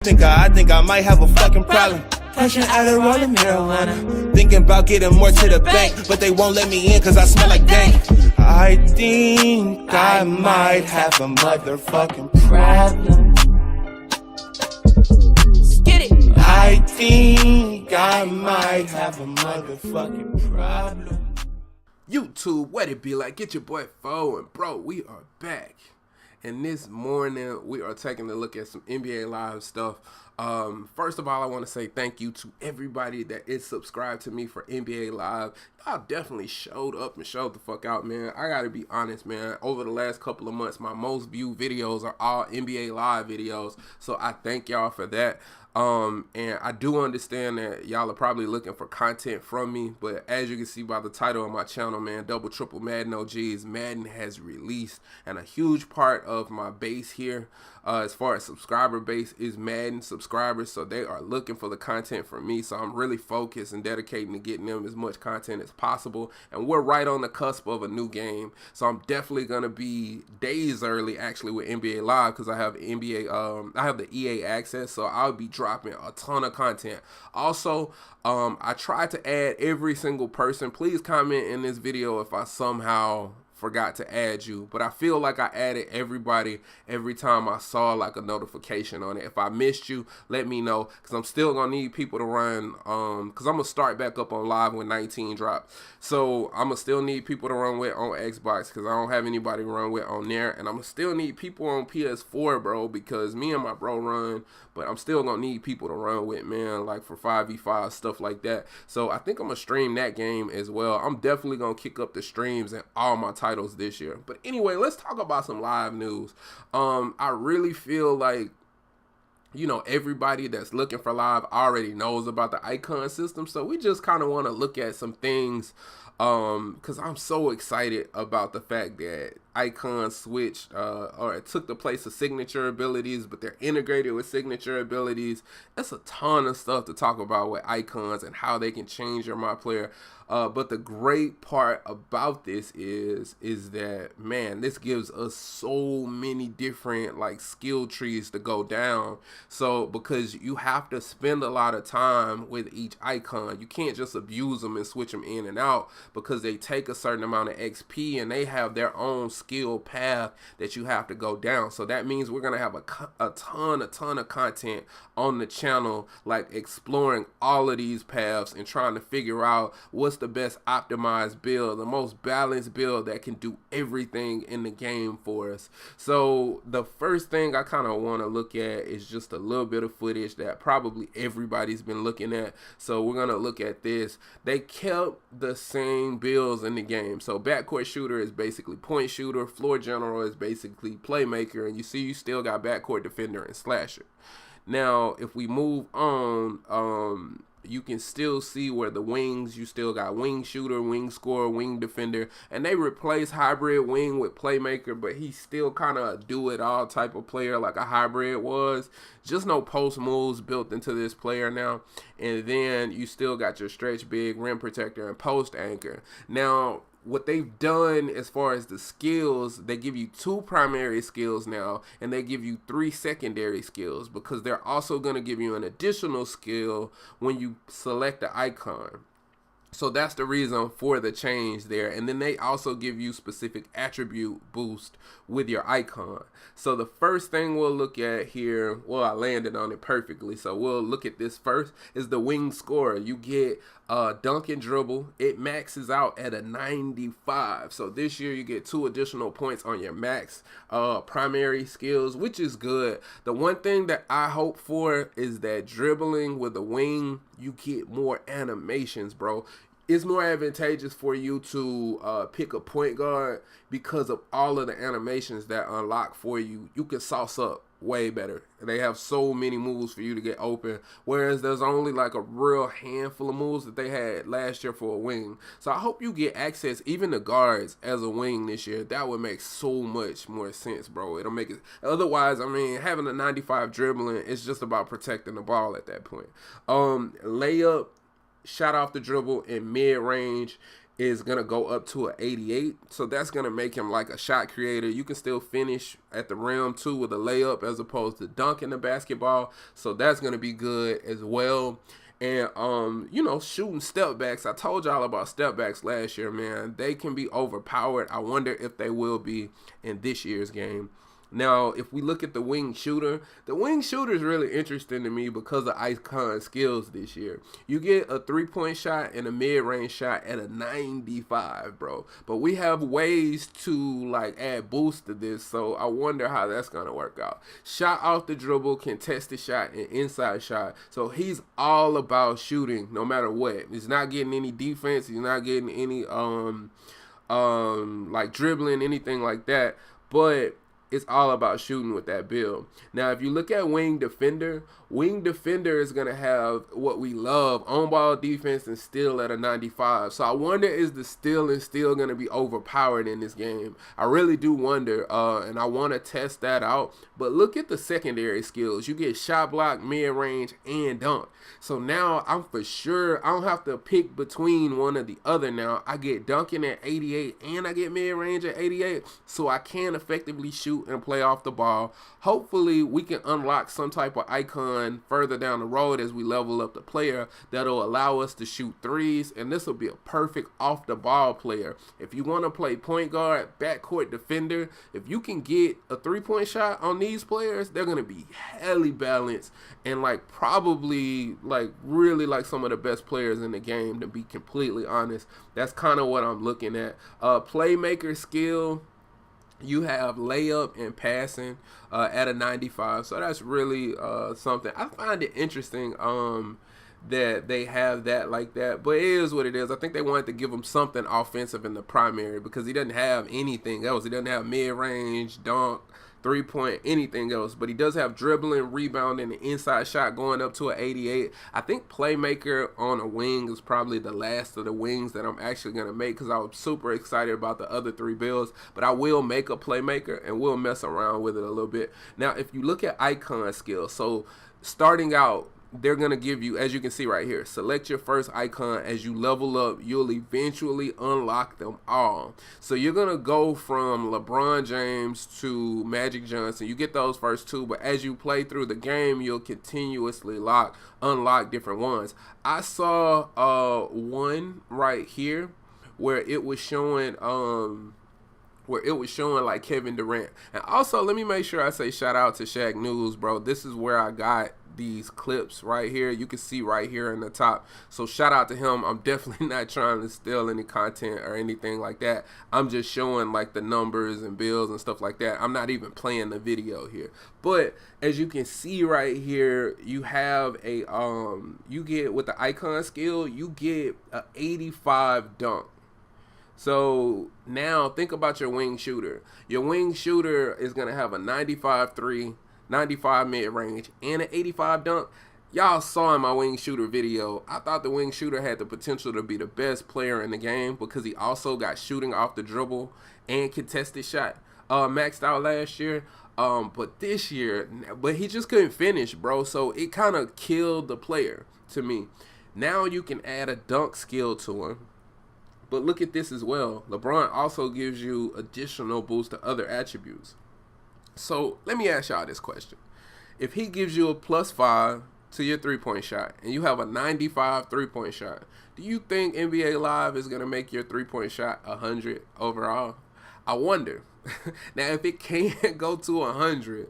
I think I might have a fucking problem. Pushing out a rolling marijuana. Thinking about getting more to the bank, but they won't let me in cause I smell like dank. I think I might have a motherfucking problem. Get it. I think I might have a motherfucking problem. YouTube, what it be like? Get your boy Fo, and bro, we are back. And this morning, we are taking a look at some NBA Live stuff. First of all, I want to say thank you to everybody that is subscribed to me for NBA Live. Y'all definitely showed up and showed the fuck out, man. I gotta be honest, man. Over the last couple of months, my most viewed videos are all NBA Live videos. So I thank y'all for that. And I do understand that y'all are probably looking for content from me, but as you can see by the title of my channel, man, Double Triple Madden OGs, Madden has released, and a huge part of my base here, as far as subscriber base, is Madden subscribers, so they are looking for the content from me, so I'm really focused and dedicating to getting them as much content as possible, and we're right on the cusp of a new game, so I'm definitely going to be days early, actually, with NBA Live, because I have I have the EA access, so I'll be dropping a ton of content. Also, I tried to add every single person. Please comment in this video if I somehow forgot to add you, but I feel like I added everybody every time I saw like a notification on it. If I missed you, let me know, because I'm still gonna need people to run, because I'm gonna start back up on live when 19 drops, so I'm gonna still need people to run with on Xbox, because I don't have anybody to run with on there, and I'm gonna still need people on PS4, bro, because me and my bro run, but I'm still gonna need people to run with, man, like for 5v5 stuff like that. So I think I'm gonna stream that game as well. I'm definitely gonna kick up the streams and all my titles this year. But anyway, let's talk about some live news. I really feel like, you know, everybody that's looking for live already knows about the icon system, so we just kind of want to look at some things, because I'm so excited about the fact that icons switched, or it took the place of signature abilities, but they're integrated with signature abilities. That's a ton of stuff to talk about with icons and how they can change your my player. But the great part about this is that, man, this gives us so many different like skill trees to go down. So because you have to spend a lot of time with each icon, you can't just abuse them and switch them in and out, because they take a certain amount of XP and they have their own skill path that you have to go down. So that means we're gonna have a ton of content on the channel, like exploring all of these paths and trying to figure out what's the best optimized build, the most balanced build that can do everything in the game for us. So the first thing I kind of want to look at is just a little bit of footage that probably everybody's been looking at. So we're gonna look at this. They kept the same builds in the game. So backcourt shooter is basically point shooter, floor general is basically playmaker, and you see you still got backcourt defender and slasher. Now if we move on, you can still see where the wings, you still got wing shooter, wing scorer, wing defender, and they replace hybrid wing with playmaker, but he's still kind of a do-it-all type of player like a hybrid was. Just no post moves built into this player now. And then you still got your stretch big, rim protector, and post anchor. Now what they've done as far as the skills, they give you 2 primary skills now, and they give you 3 secondary skills, because they're also going to give you an additional skill when you select the icon. So that's the reason for the change there. And then they also give you specific attribute boost with your icon. So the first thing we'll look at here, well, I landed on it perfectly, so we'll look at this first, is the wing scorer. You get dunk and dribble. It maxes out at a 95. So this year you get 2 additional points on your max primary skills, which is good. The one thing that I hope for is that dribbling with the wing, you get more animations, bro. It's more advantageous for you to pick a point guard because of all of the animations that unlock for you. You can sauce up way better. They have so many moves for you to get open, whereas there's only like a real handful of moves that they had last year for a wing. So I hope you get access even to guards as a wing this year. That would make so much more sense, bro. It'll make it, otherwise, I mean, having a 95 dribbling, it's just about protecting the ball at that point. Layup, shot off the dribble, in mid-range is going to go up to an 88. So that's going to make him like a shot creator. You can still finish at the rim too with a layup as opposed to dunking the basketball. So that's going to be good as well. And, you know, shooting step backs. I told y'all about step backs last year, man. They can be overpowered. I wonder if they will be in this year's game. Now, if we look at the wing shooter is really interesting to me because of Icon skills this year. You get a 3-point shot and a mid-range shot at a 95, bro. But we have ways to, like, add boost to this, so I wonder how that's going to work out. Shot off the dribble, contested shot, and inside shot. So he's all about shooting no matter what. He's not getting any defense. He's not getting any, like, dribbling, anything like that. But it's all about shooting with that build. Now, if you look at wing defender is going to have what we love, on-ball defense and steal at a 95. So I wonder, is the steal and steal going to be overpowered in this game? I really do wonder, and I want to test that out. But look at the secondary skills. You get shot block, mid-range, and dunk. So now I'm for sure, I don't have to pick between one or the other now. I get dunking at 88 and I get mid-range at 88. So I can effectively shoot and play off the ball. Hopefully we can unlock some type of icon further down the road as we level up the player that'll allow us to shoot threes, and this will be a perfect off the ball player. If you want to play point guard, backcourt defender, if you can get a 3-point shot on these players, they're going to be highly balanced and like probably like really like some of the best players in the game, to be completely honest. That's kind of what I'm looking at. Playmaker skill, you have layup and passing at a 95. So that's really something. I find it interesting that they have that like that. But it is what it is. I think they wanted to give him something offensive in the primary because he doesn't have anything else. He doesn't have mid-range, dunk, 3-point, anything else. But he does have dribbling, rebounding, and inside shot going up to an 88. I think playmaker on a wing is probably the last of the wings that I'm actually going to make because I was super excited about the other 3 builds. But I will make a playmaker and we'll mess around with it a little bit. Now, if you look at icon skills, so starting out, they're going to give you, as you can see right here, select your first icon. As you level up, you'll eventually unlock them all. So you're going to go from LeBron James to Magic Johnson. You get those first 2, but as you play through the game, you'll continuously unlock different ones. I saw one right here where it was showing like Kevin Durant. And also, let me make sure I say shout out to Shaq News, bro. This is where I got these clips right here. You can see right here in the top. So shout out to him. I'm definitely not trying to steal any content or anything like that. I'm just showing like the numbers and bills and stuff like that. I'm not even playing the video here. But as you can see right here, you have a you get with the icon skill, you get a 85 dunk. So now think about your wing shooter. Your wing shooter is going to have a 95 3, 95 mid-range, and an 85 dunk. Y'all saw in my wing shooter video, I thought the wing shooter had the potential to be the best player in the game because he also got shooting off the dribble and contested shot maxed out last year. But this year, but he just couldn't finish, bro. So it kind of killed the player to me. Now you can add a dunk skill to him. But look at this as well. LeBron also gives you additional boost to other attributes. So let me ask y'all this question. If he gives you a +5 to your 3-point shot and you have a 95 3-point shot, do you think NBA Live is going to make your 3-point shot 100 overall? I wonder. Now, if it can't go to 100,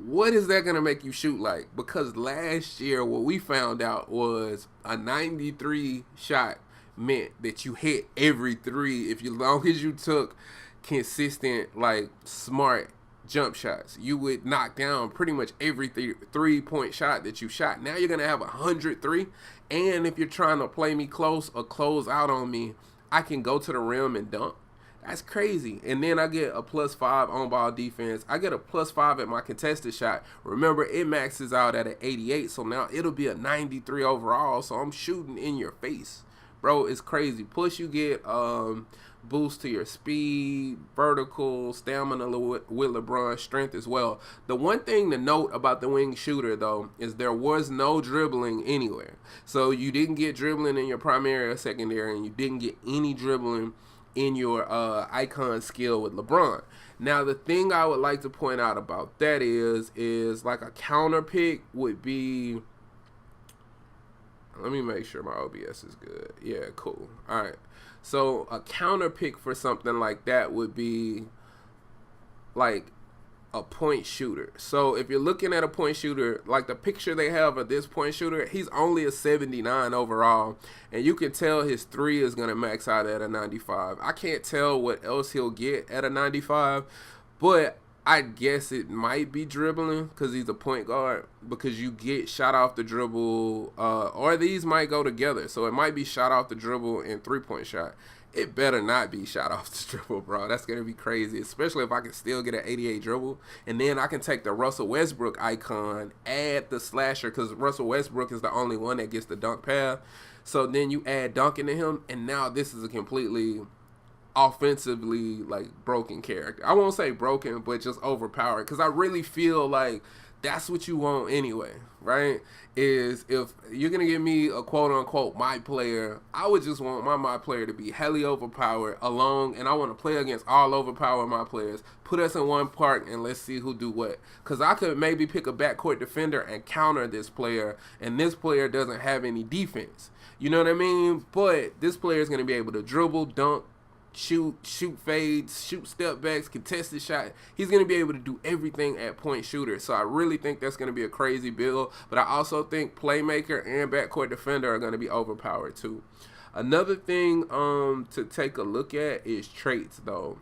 what is that going to make you shoot like? Because last year, what we found out was a 93 shot meant that you hit every 3 if you long as you took consistent, like, smart jump shots. You would knock down pretty much every 3-point shot that you shot. Now you're going to have 103, and if you're trying to play me close or close out on me, I can go to the rim and dunk. That's crazy. And then I get a +5 on ball defense. I get a +5 at my contested shot. Remember, it maxes out at an 88, so now it'll be a 93 overall, so I'm shooting in your face bro, it's crazy. Plus you get boost to your speed, vertical, stamina with LeBron's strength as well. The one thing to note about the wing shooter, though, is there was no dribbling anywhere. So you didn't get dribbling in your primary or secondary, and you didn't get any dribbling in your icon skill with LeBron. Now, the thing I would like to point out about that is like a counter pick would be... Let me make sure my OBS is good. Yeah, cool. All right. So a counter pick for something like that would be like a point shooter. So if you're looking at a point shooter, like the picture they have of this point shooter, he's only a 79 overall, and you can tell his 3 is going to max out at a 95. I can't tell what else he'll get at a 95, but I guess it might be dribbling because he's a point guard, because you get shot off the dribble, or these might go together. So it might be shot off the dribble and 3-point shot. It better not be shot off the dribble, bro. That's going to be crazy, especially if I can still get an 88 dribble. And then I can take the Russell Westbrook icon, add the slasher, because Russell Westbrook is the only one that gets the dunk path. So then you add dunking to him, and now this is a completely offensively like broken character. I won't say broken, but just overpowered, because I really feel like that's what you want anyway, right? Is if you're gonna give me a quote unquote my player, I would just want my player to be heavily overpowered alone, and I want to play against all overpowered my players. Put us in one part and let's see who do what, because I could maybe pick a backcourt defender and counter this player, and this player doesn't have any defense, you know what I mean? But this player is gonna be able to dribble, dunk, shoot fades, shoot step backs, contested shot. He's going to be able to do everything at point shooter. So I really think that's going to be a crazy build. But I also think playmaker and backcourt defender are going to be overpowered too. Another thing to take a look at is traits, though.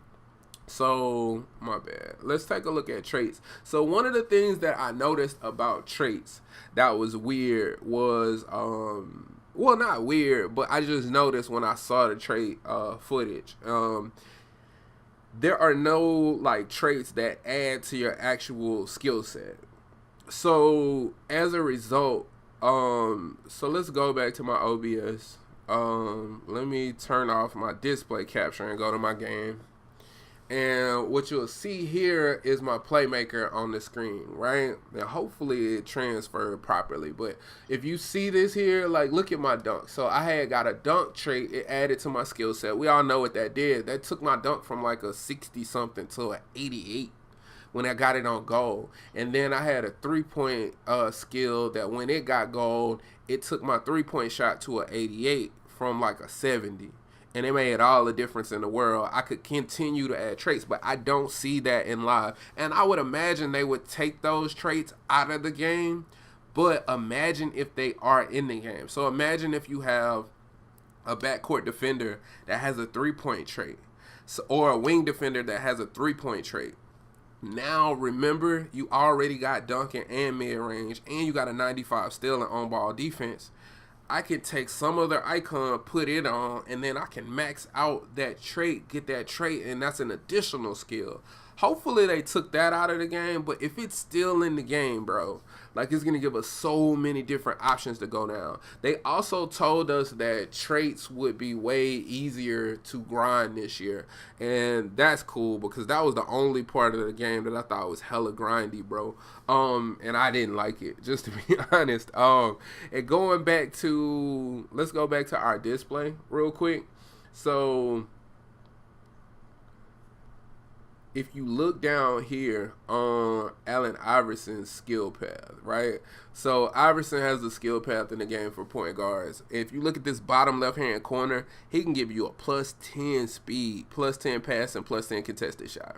So, my bad. Let's take a look at traits. So one of the things that I noticed about traits that was weird was well, not weird, but I just noticed when I saw the trait footage, there are no like traits that add to your actual skill set. So as a result, so let's go back to my OBS. Let me turn off my display capture and go to my game. And what you'll see here is my playmaker on the screen, right? Now, hopefully it transferred properly. But if you see this here, like, look at my dunk. So I had got a dunk trait. It added to my skill set. We all know what that did. That took my dunk from like a 60-something to an 88 when I got it on gold. And then I had a 3-point skill that when it got gold, it took my 3-point shot to an 88 from like a 70. And it made all the difference in the world. I could continue to add traits, but I don't see that in live. And I would imagine they would take those traits out of the game, but imagine if they are in the game. So imagine if you have a backcourt defender that has a 3-point trait, or a wing defender that has a 3-point trait. Now, remember, you already got dunking and mid-range, and you got a 95 steal and on-ball defense. I can take some other icon, put it on, and then I can max out that trait, get that trait, and that's an additional skill. Hopefully they took that out of the game, but if it's still in the game, bro, like, it's going to give us so many different options to go down. They also told us that traits would be way easier to grind this year, and that's cool, because that was the only part of the game that I thought was hella grindy, bro. And I didn't like it, just to be honest. And going back to, let's go back to our display real quick. So if you look down here on Allen Iverson's skill path, right? So Iverson has the skill path in the game for point guards. If you look at this bottom left-hand corner, he can give you a +10 speed, +10 pass, and +10 contested shot.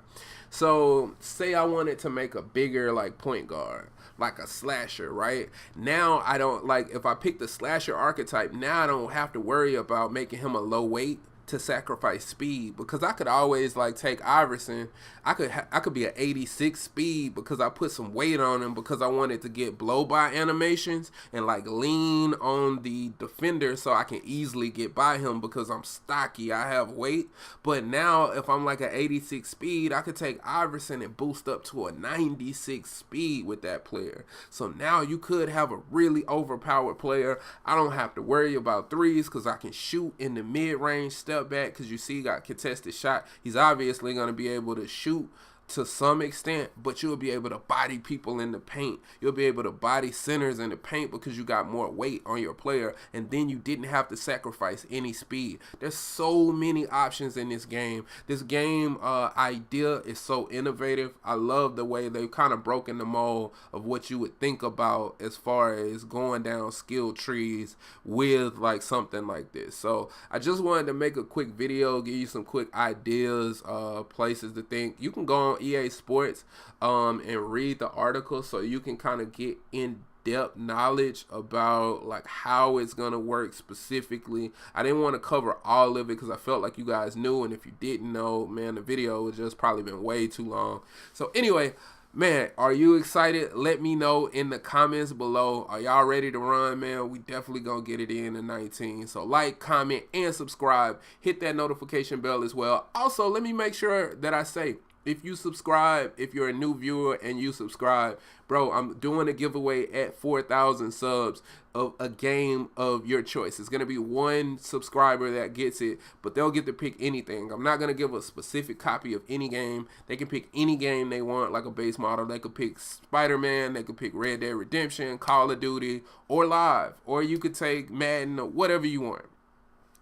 So say I wanted to make a bigger like point guard, like a slasher, right? Now I don't, like, if I pick the slasher archetype, now I don't have to worry about making him a low weight, to sacrifice speed, because I could always like take Iverson. I could be an 86 speed because I put some weight on him because I wanted to get blow by animations and like lean on the defender so I can easily get by him because I'm stocky, I have weight. But now if I'm like an 86 speed, I could take Iverson and boost up to a 96 speed with that player. So now you could have a really overpowered player. I don't have to worry about threes because I can shoot in the mid-range step back, because you see he got contested shot. He's obviously going to be able to shoot to some extent, but you'll be able to body people in the paint. You'll be able to body centers in the paint because you got more weight on your player, and then you didn't have to sacrifice any speed. There's so many options in this game. This game idea is so innovative. I love the way they've kind of broken the mold of what you would think about as far as going down skill trees with like something like this. So I just wanted to make a quick video, give you some quick ideas, places to think. You can go on EA Sports and read the article so you can kind of get in-depth knowledge about like how it's gonna work specifically. I didn't want to cover all of it because I felt like you guys knew, and if you didn't know, man, the video would just probably been way too long. So anyway, man, are you excited? Let me know in the comments below. Are y'all ready to run, man? We definitely gonna get it in 19. So like, comment, and subscribe. Hit that notification bell as well. Also, let me make sure that I say, if you subscribe, if you're a new viewer and you subscribe, bro, I'm doing a giveaway at 4,000 subs of a game of your choice. It's going to be one subscriber that gets it, but they'll get to pick anything. I'm not going to give a specific copy of any game. They can pick any game they want, like a base model. They could pick Spider-Man, they could pick Red Dead Redemption, Call of Duty, or Live, or you could take Madden, or whatever you want.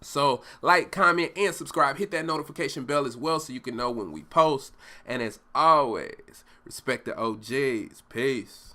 So like, comment, and subscribe. Hit that notification bell as well so you can know when we post. And as always, respect the OGs. Peace.